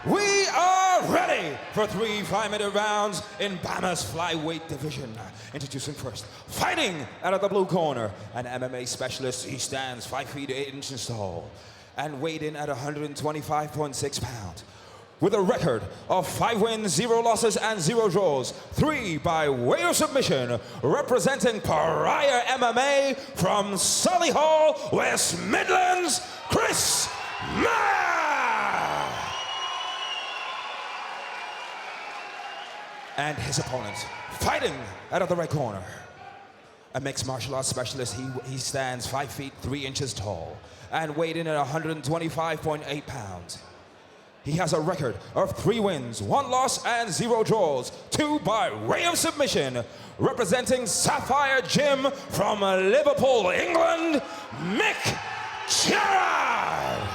We are ready for 3 5-minute rounds in BAMMA's Flyweight division. Introducing first, fighting out of the blue corner, an MMA specialist. He stands 5 feet 8 inches tall and weighed in at 125.6 pounds. With a record of 5 wins, 0 losses, and 0 draws, 3 by way of submission, representing Pariah MMA from Solihull, West Midlands, Chris Miah! And his opponent, fighting out of the red corner, a mixed martial arts specialist. He stands 5 feet 3 inches tall and weighed in at 125.8 pounds. He has a record of 3 wins, 1 loss, and 0 draws, 2 by way of submission. Representing Sapphire Gym from Liverpool, England, Mick Gerrard.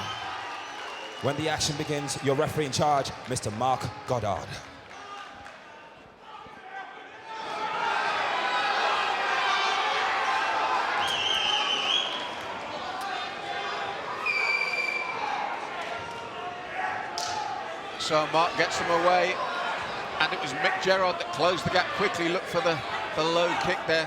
When the action begins, your referee in charge, Mr. Mick Gerrard. So Mark gets him away, and it was Mick Gerrard that closed the gap quickly, looked for the low kick there,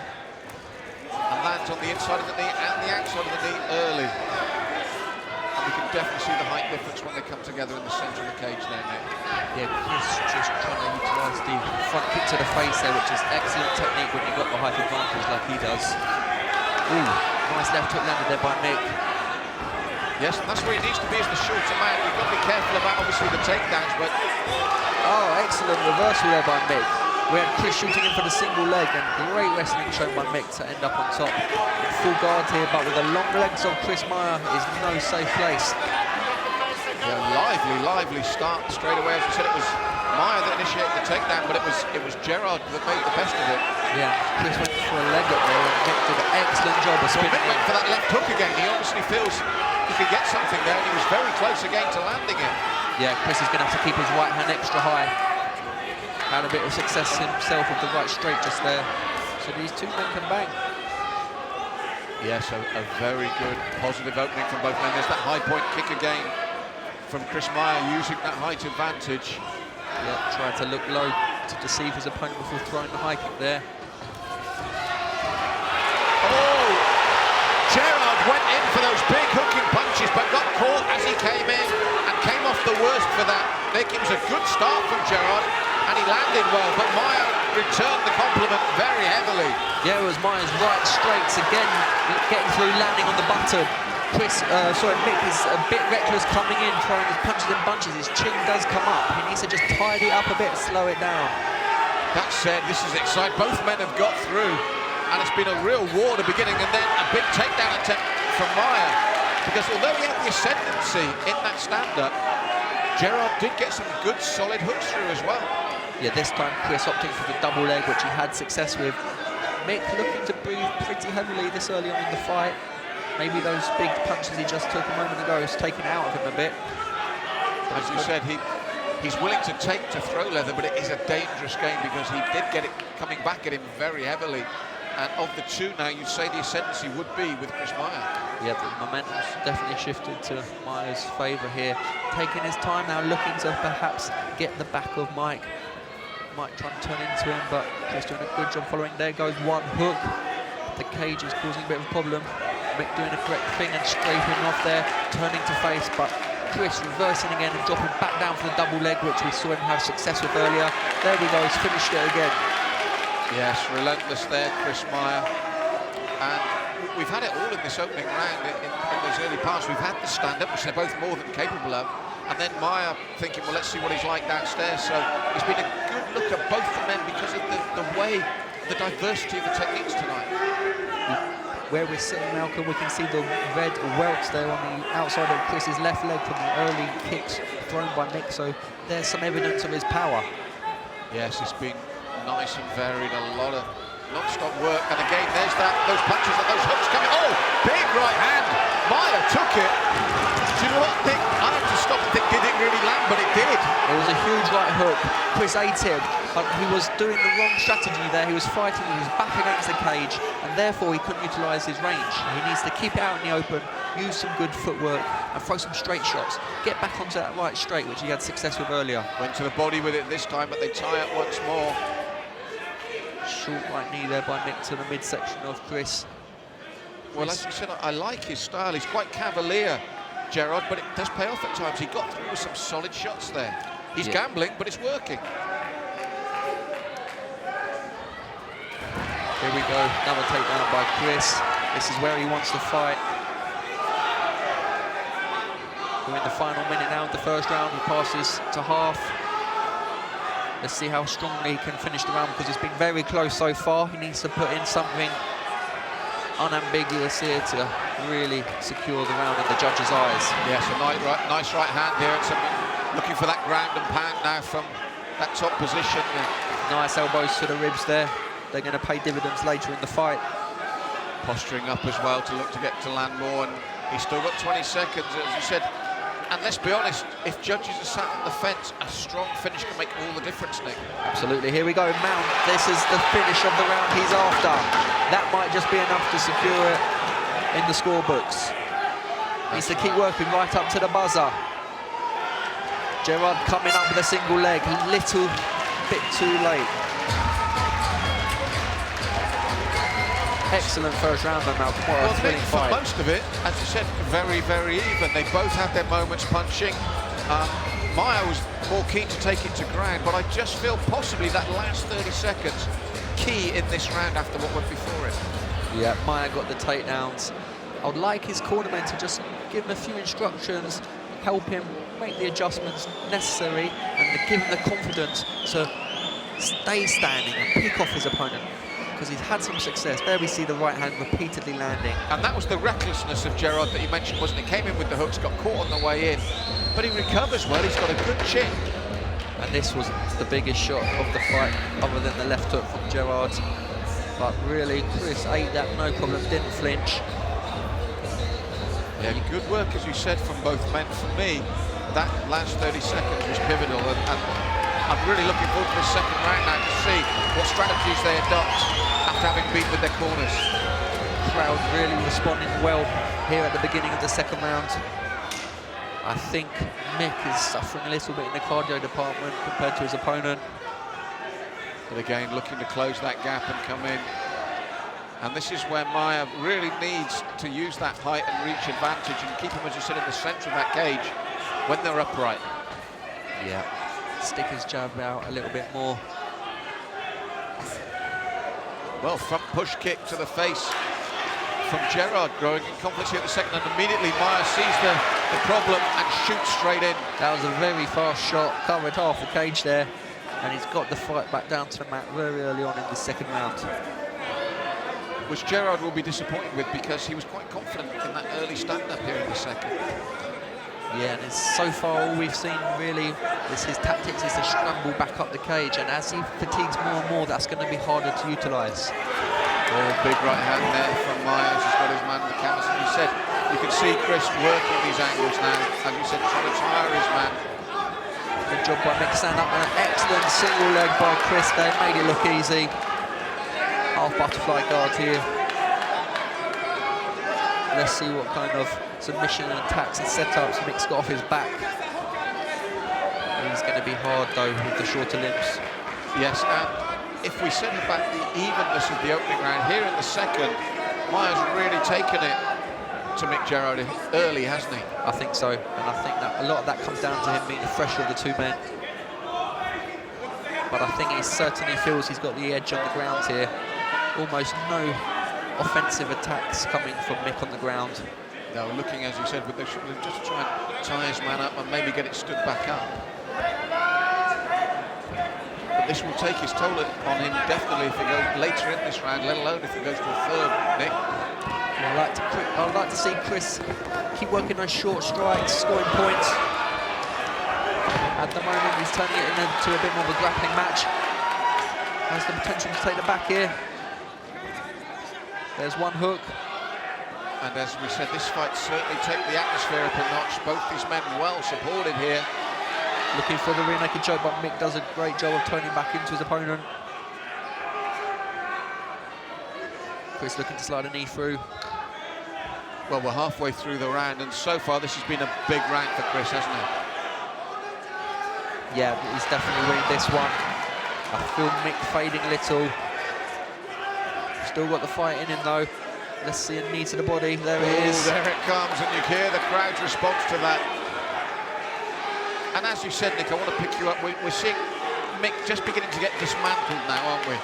and lands on the inside of the knee and the outside of the knee early. And we can definitely see the height difference when they come together in the centre of the cage there, Nick. Yeah, Chris just trying to utilise the front kick to the face there, which is excellent technique when you've got the height advantage like he does. Ooh, nice left hook landed there by Mick. Yes, and that's where he needs to be as the shorter man. You've got to be careful about, obviously, the takedowns, but... Oh, excellent reversal there by Mick. We had Chris shooting in for the single leg, and great wrestling shown by Mick to end up on top. Full guard here, but with the long legs of Chris Miah is no safe place. Yeah, lively start straight away. As I said, it was Miah that initiated the takedown, but it was Gerrard that made the best of it. Yeah, Chris went for a leg up there, and Mick did an excellent job of spinning. Mick went for that left hook again. He obviously feels he could get something there, and he was very close again to landing it. Yeah, Chris is going to have to keep his right hand extra high. Had a bit of success himself with the right straight just there. So these two men can bang. Yes, a very good, positive opening from both men. There's that high point kick again from Chris Miah, using that height advantage. Yeah, tried to look low to deceive his opponent before throwing the high kick there. Oh! Gerrard went in for those big hooking punches, but got caught as he came in and came off the worst for that. Nick, it was a good start from Gerrard, and he landed well, but Miah returned the compliment very heavily. Yeah, it was Miah's right straights again, getting through, landing on the button. Mick is a bit reckless coming in, throwing his punches in bunches. His chin does come up. He needs to just tidy up a bit, slow it down. That said, this is exciting. Both men have got through, and it's been a real war at the beginning, and then a big takedown attempt from Miah. Because although he had the ascendancy in that stand-up, Gerrard did get some good, solid hooks through as well. Yeah, this time Chris opting for the double leg, which he had success with. Mick looking to breathe pretty heavily this early on in the fight. Maybe those big punches he just took a moment ago has taken it out of him a bit. As you said, he's willing to take to throw leather, but it is a dangerous game because he did get it coming back at him very heavily. And of the two now, you'd say the ascendancy would be with Chris Miah. Yeah, the momentum's definitely shifted to Miah's favour here. Taking his time now, looking to perhaps get the back of Mike. Mike trying to turn into him, but Chris doing a good job following. There goes one hook. The cage is causing a bit of a problem. Mick doing the correct thing and scraping off there, turning to face, but Chris reversing again and dropping back down for the double leg, which we saw him have success with earlier. There we go, he's finished it again. Yes, relentless there, Chris Miah. And we've had it all in this opening round in those early parts. We've had the stand-up, which they're both more than capable of. And then Miah thinking, well, let's see what he's like downstairs. So it's been a good look at both the men because of the way, the diversity of the techniques tonight. Where we're sitting, Malcolm, we can see the red welts there on the outside of Chris's left leg from the early kicks thrown by Mick, so there's some evidence of his power. Yes, it's been nice and varied, a lot of non-stop work, and again, there's those punches and those hooks coming. Oh, big right hand. Miah took it. Do you know what, Nick? I have to stop and think, did it really land? But it did. It was a huge right hook. Chris ate him, but he was doing the wrong strategy there. He was fighting, he was back against the cage, and therefore he couldn't utilise his range. He needs to keep it out in the open, use some good footwork, and throw some straight shots. Get back onto that right straight, which he had success with earlier. Went to the body with it this time, but they tie it once more. Short right knee there by Mick to the midsection of Chris. Well, as you said, I like his style. He's quite cavalier, Gerrard, but it does pay off at times. He got through with some solid shots there. He's gambling, but it's working. Here we go, another takedown by Chris. This is where he wants to fight. We're in the final minute now of the first round. He passes to half. Let's see how strongly he can finish the round, because it's been very close so far. He needs to put in something unambiguous here to really secure the round in the judge's eyes. Yes, a nice right hand here. It's looking for that ground and pound now from that top position. Nice elbows to the ribs there. They're going to pay dividends later in the fight. Posturing up as well to look to get to land more, and he's still got 20 seconds, as you said. And let's be honest, if judges are sat on the fence, a strong finish can make all the difference, Nick. Absolutely. Here we go, Mount. This is the finish of the round he's after. That might just be enough to secure it in the scorebooks. Needs to keep working right up to the buzzer. Gerrard coming up with a single leg, a little bit too late. Excellent first round though, Malcolm. What a thrilling fight. For most of it, as you said, very, very even. They both had their moments punching. Miah was more keen to take it to ground, but I just feel possibly that last 30 seconds key in this round after what went before it. Yeah, Miah got the takedowns. I would like his cornerman to just give him a few instructions, help him make the adjustments necessary, and give him the confidence to stay standing and pick off his opponent, because he's had some success. There we see the right hand repeatedly landing. And that was the recklessness of Gerrard that you mentioned, wasn't it? Came in with the hooks, got caught on the way in, but he recovers well. He's got a good chin. And this was the biggest shot of the fight, other than the left hook from Gerrard. But really, Chris ate that, no problem, didn't flinch. Yeah, good work, as you said, from both men. For me, that last 30 seconds was pivotal, and I'm really looking forward to this second round now to see what strategies they adopt after having been with their corners. Crowd really responding well here at the beginning of the second round. I think Mick is suffering a little bit in the cardio department compared to his opponent. But again, looking to close that gap and come in. And this is where Miah really needs to use that height and reach advantage and keep him, as you said, in the centre of that cage when they're upright. Yeah. Stick his jab out a little bit more. Well, front push kick to the face from Gerrard, growing in confidence here at the second, and immediately Miah sees the problem and shoots straight in. That was a very fast shot, covered half the cage there, and he's got the fight back down to the mat very early on in the second round. Which Gerrard will be disappointed with, because he was quite confident in that early stand-up here in the second. Yeah, and so far all we've seen really is his tactics is to scramble back up the cage, and as he fatigues more and more, that's going to be harder to utilise. Oh, big right hand there from Miah. He's got his man on the canvas, and you said you can see Chris working these angles now, as you said, trying to tire his man. Good job by Mick, stand up, and an excellent single leg by Chris there, made it look easy. Half butterfly guard here. Let's see what kind of submission and attacks and setups Mick's got off his back. He's going to be hard though with the shorter limbs. Yes, and if we said about the evenness of the opening round, here in the second, Miah's really taken it to Mick Gerrard early, hasn't he? I think so, and I think that a lot of that comes down to him being the fresher of the two men. But I think he certainly feels he's got the edge on the ground here. Almost no offensive attacks coming from Mick on the ground. No, looking, as you said, with the just try and tie his man up and maybe get it stood back up. But this will take his toll on him definitely if it goes later in this round, let alone if it goes to a third, Nick. I'd like to see Chris keep working those short strikes, scoring points. At the moment, he's turning it into a bit more of a grappling match. Has the potential to take the back here. There's one hook. And as we said, this fight certainly take the atmosphere up a notch. Both these men well supported here. Looking for the rear naked choke, but Mick does a great job of turning back into his opponent. Chris looking to slide a knee through. Well, we're halfway through the round, and so far this has been a big round for Chris, hasn't it? Yeah, he's definitely winning this one. I feel Mick fading a little. Still got the fight in him though. Let's see a knee to the body. There it is. There it comes, and you hear the crowd's response to that. And as you said, Nick, I want to pick you up. We're seeing Mick just beginning to get dismantled now, aren't we?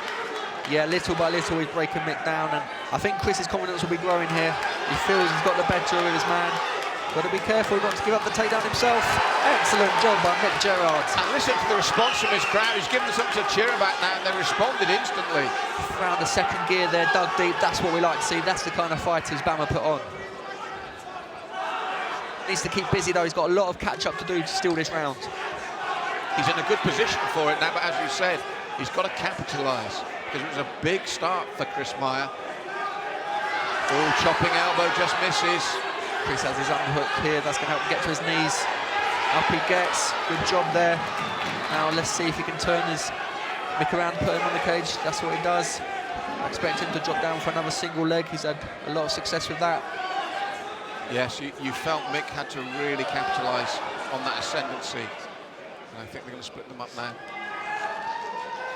Yeah, little by little he's breaking Mick down, and I think Chris's confidence will be growing here. He feels he's got the better of his man. Got to be careful not to give up the takedown himself. Excellent job by Mick Gerrard. And listen to the response from his crowd. He's given them something to cheer about now, and they responded instantly. Found the second gear there, dug deep. That's what we like to see. That's the kind of fighters BAMMA put on. Needs to keep busy though. He's got a lot of catch-up to do to steal this round. He's in a good position for it now, but as you said, he's got to capitalise, because it was a big start for Chris Miah. Oh, chopping elbow just misses. Chris has his underhook here. That's going to help him get to his knees. Up he gets. Good job there. Now let's see if he can turn his Mick around, put him on the cage. That's what he does. I expect him to drop down for another single leg. He's had a lot of success with that. Yes, you felt Mick had to really capitalise on that ascendancy. And I think they're going to split them up now.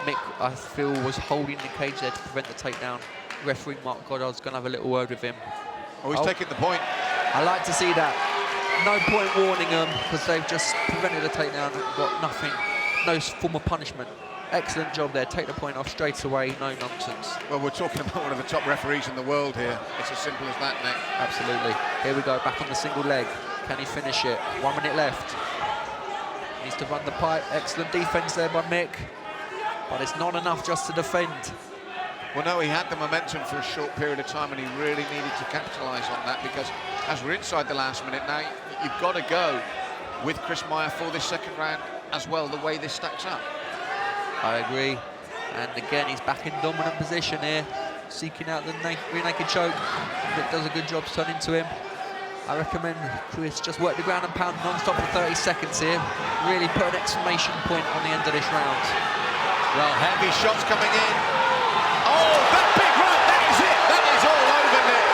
Mick, I feel, was holding the cage there to prevent the takedown. Referee Mark Goddard's going to have a little word with him. Oh, he's taking the point. I like to see that. No point warning them, because they've just prevented the takedown, got nothing, no form of punishment. Excellent job there, take the point off straight away, no nonsense. Well, we're talking about one of the top referees in the world here. It's as simple as that, Nick. Absolutely. Here we go, back on the single leg. Can he finish it? 1 minute left. Needs to run the pipe. Excellent defense there by Mick, but it's not enough just to defend. Well, no, he had the momentum for a short period of time, and he really needed to capitalise on that, because as we're inside the last minute now, you've got to go with Chris Miah for this second round as well, the way this stacks up. I agree. And again, he's back in dominant position here, seeking out the rear naked choke. Mick does a good job turning to him. I recommend Chris just work the ground and pound non-stop for 30 seconds here. Really put an exclamation point on the end of this round. Well, heavy shots coming in. Oh, that big right, that is it. That is all over, Nick.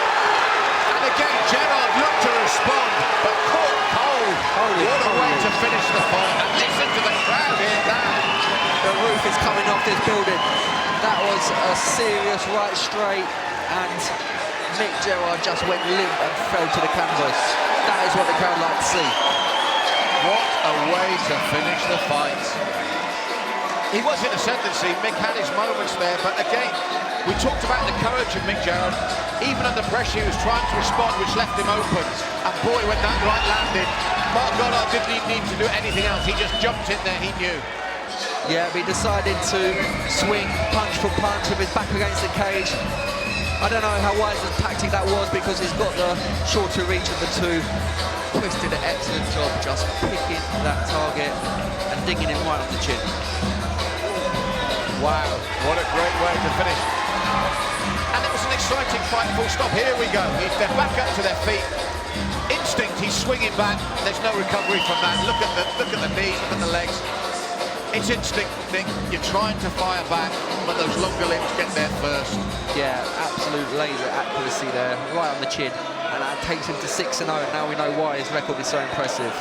And again, Gerrard looked to respond, but caught cold. What a way to finish the fight. And listen to the crowd here now. The roof is coming off this building. That was a serious right straight, and Mick Gerrard just went limp and fell to the canvas. That is what the crowd like to see. What a way to finish the fight. He was in ascendancy, Mick had his moments there, but again, we talked about the courage of Mick Gerrard. Even under pressure, he was trying to respond, which left him open. And boy, when that right landed, Mark Goddard didn't even need to do anything else. He just jumped in there, he knew. Yeah, but he decided to swing punch for punch with his back against the cage. I don't know how wise a tactic that was, because he's got the shorter reach of the two. Chris did an excellent job just picking that target and dinging him right on the chin. Wow, what a great way to finish. And it was an exciting fight, full stop. Here we go. They're back up to their feet. Instinct, he's swinging back. There's no recovery from that. Look at the knees, look at the legs. It's instinct, Nick. You're trying to fire back, but those longer limbs get there first. Yeah, absolute laser accuracy there, right on the chin. And that takes him to 6-0. Now we know why his record is so impressive.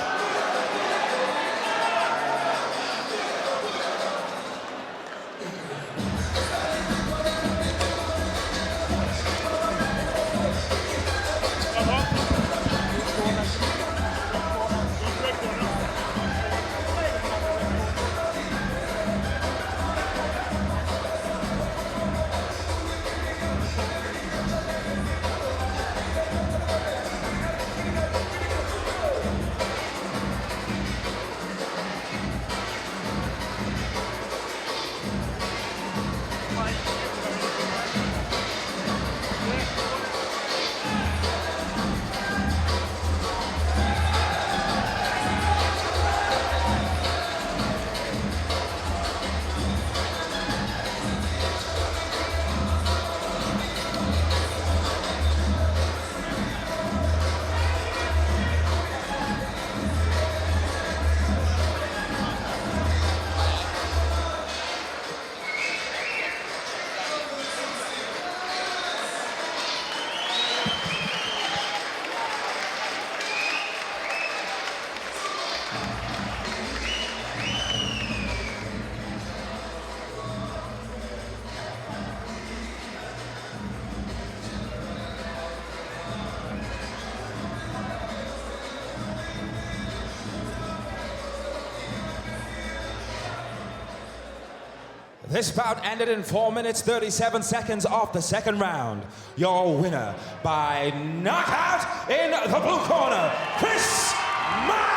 This bout ended in 4 minutes, 37 seconds off the second round. Your winner by knockout in the blue corner, Miah.